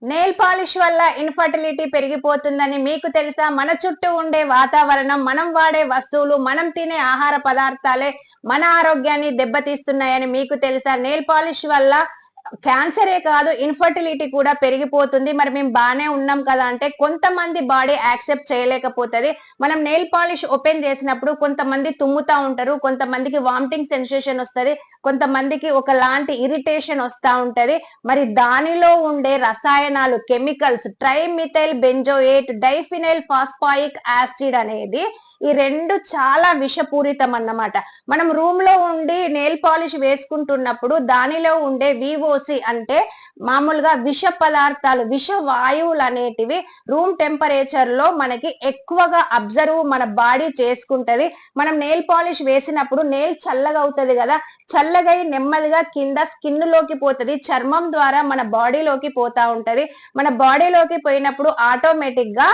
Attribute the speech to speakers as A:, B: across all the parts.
A: Nail polish వల్ల infertility పెరిగిపోతుందని మీకు తెలుసా? మన చుట్టూ ఉండే వాతావరణం, మనం వాడే వస్తువులు, మనం తినే ఆహార పదార్థాలే మన ఆరోగ్యాన్ని దెబ్బతీస్తున్నాయని మీకు తెలుసా? నెయిల్ పాలిష్ వల్ల క్యాన్సరే కాదు, ఇన్ఫర్టిలిటీ కూడా పెరిగిపోతుంది. మరి మేము బానే ఉన్నాం కదా అంటే కొంతమంది బాడీ యాక్సెప్ట్ చేయలేకపోతది. మనం నెయిల్ పాలిష్ ఓపెన్ చేసినప్పుడు కొంతమంది తుమ్ముతా ఉంటారు, కొంతమందికి వామిటింగ్ సెన్సేషన్ వస్తది, కొంతమందికి ఒకలాంటి ఇరిటేషన్ వస్తా ఉంటది. మరి దానిలో ఉండే రసాయనాలు, chemicals, trimethyl benzoate diphenyl ఫాస్ఫాయిక్ acid అనేది ఈ రెండు చాలా విషపూరితం అన్నమాట. మనం రూమ్ లో ఉండి నెయిల్ పాలిష్ వేసుకుంటున్నప్పుడు దానిలో ఉండే విఓసి అంటే మామూలుగా విష పదార్థాలు, విష వాయువులు అనేటివి రూమ్ టెంపరేచర్ లో మనకి ఎక్కువగా అబ్జర్వ్ మన బాడీ చేసుకుంటది. మనం నెయిల్ పాలిష్ వేసినప్పుడు నెయిల్ చల్లగా అవుతుంది కదా, చల్లగై నెమ్మదిగా కింద స్కిన్ లోకి పోతది, చర్మం ద్వారా మన బాడీలోకి పోతా ఉంటది. మన బాడీలోకి పోయినప్పుడు ఆటోమేటిక్ గా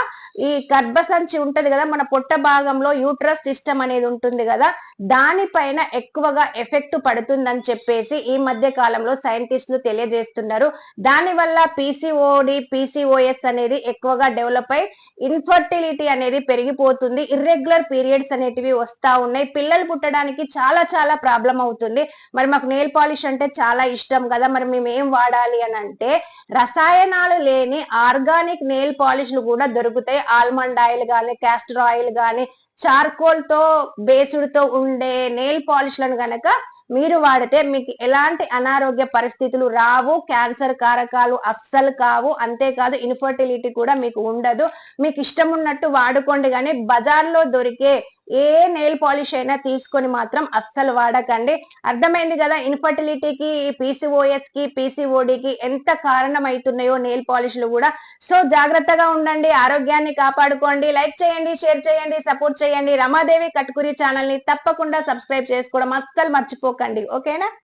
A: ఈ గర్భసంచి ఉంటది కదా, మన పొట్ట భాగంలో యూట్రస్ సిస్టమ్ అనేది ఉంటుంది కదా, దానిపైన ఎక్కువగా ఎఫెక్ట్ పడుతుందని చెప్పేసి ఈ మధ్య కాలంలో సైంటిస్టులు తెలియజేస్తున్నారు. దాని వల్ల పీసీఓడి, పీసీఓఎస్ అనేది ఎక్కువగా డెవలప్ అయి ఇన్ఫర్టిలిటీ అనేది పెరిగిపోతుంది. ఇర్రెగ్యులర్ పీరియడ్స్ అనేటివి వస్తా ఉన్నాయి. పిల్లలు పుట్టడానికి చాలా చాలా ప్రాబ్లం అవుతుంది. మరి మాకు నెయిల్ పాలిష్ అంటే చాలా ఇష్టం కదా, మరి మేము ఏం వాడాలి అని అంటే రసాయనాలు లేని ఆర్గానిక్ నెయిల్ పాలిష్లు కూడా దొరుకుతాయి. ఆల్మండ్ ఆయిల్ గాని, క్యాస్టర్ ఆయిల్ గాని, చార్కోల్ తో బేస్డ్ తో ఉండే నెయిల్ పాలిష్లను గనక మీరు వాడితే మీకు ఎలాంటి అనారోగ్య పరిస్థితులు రావు, క్యాన్సర్ కారకాలు అస్సలు కావు, అంతేకాదు ఇన్ఫర్టిలిటీ కూడా మీకు ఉండదు. మీకు ఇష్టం ఉన్నట్టు వాడుకోండి, కానీ బజార్లో దొరికే ఏ నెయిల్ పాలిష్ అయినా తీసుకొని మాత్రం అస్సలు వాడకండి. అర్థమైంది కదా ఇన్ఫర్టిలిటీకి, పీసీఓఎస్ కి, పీసీఓడికి ఎంత కారణం అవుతున్నాయో నెయిల్ పాలిష్లు కూడా. సో జాగ్రత్తగా ఉండండి, ఆరోగ్యాన్ని కాపాడుకోండి. లైక్ చేయండి, షేర్ చేయండి, సపోర్ట్ చేయండి. రమాదేవి కట్కురి ఛానల్ ని తప్పకుండా సబ్స్క్రైబ్ చేసుకోవడం అస్సలు మర్చిపోకండి. ఓకేనా?